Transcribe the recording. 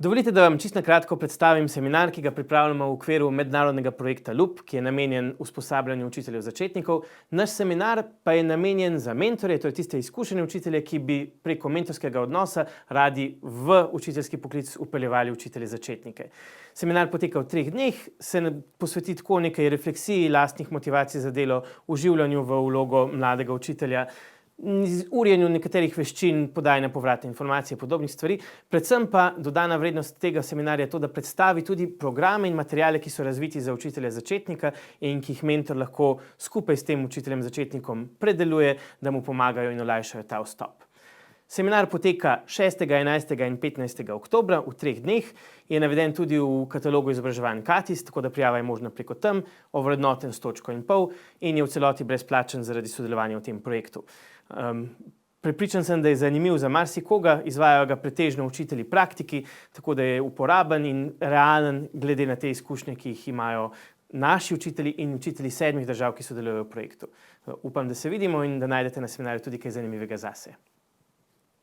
Dovolite, da vam čisto na kratko predstavim seminar, ki ga pripravljamo v okviru mednarodnega projekta LUP, ki je namenjen usposabljanju učiteljev začetnikov. Naš seminar pa je namenjen za mentorje, to je tiste izkušene učitelje, ki bi preko mentorskega odnosa radi v učiteljski poklic vpeljevali učitelje začetnike. Seminar poteka v 3 dneh, se posveti tako nekaj refleksiji, lastnih motivacij za delo, vživljanju v vlogo mladega učitelja, urjenju nekaterih veščin, podajanja povratne informacije, podobnih stvari. Predvsem pa dodana vrednost tega seminarja je to, da predstavi tudi programe in materiale, ki so razviti za učitelja začetnika in ki jih mentor lahko skupaj s tem učiteljem začetnikom predeluje, da mu pomagajo in olajšajo ta vstop. Seminar poteka 6., 11. in 15. oktobra v 3 dneh, je naveden tudi v katalogu izobraževanj KATIS, tako da prijava je možna preko tam, ovrednoten s 1,5 točke in je v celoti brezplačen zaradi sodelovanja v tem projektu. Prepričan sem, da je zanimiv za marsikoga, izvajajo ga pretežno učitelji praktiki, tako da je uporaben in realen glede na te izkušnje, ki jih imajo naši učitelji in učitelji 7 držav, ki sodelujejo v projektu. Upam, da se vidimo in da najdete na seminarju tudi kaj zanimivega zase.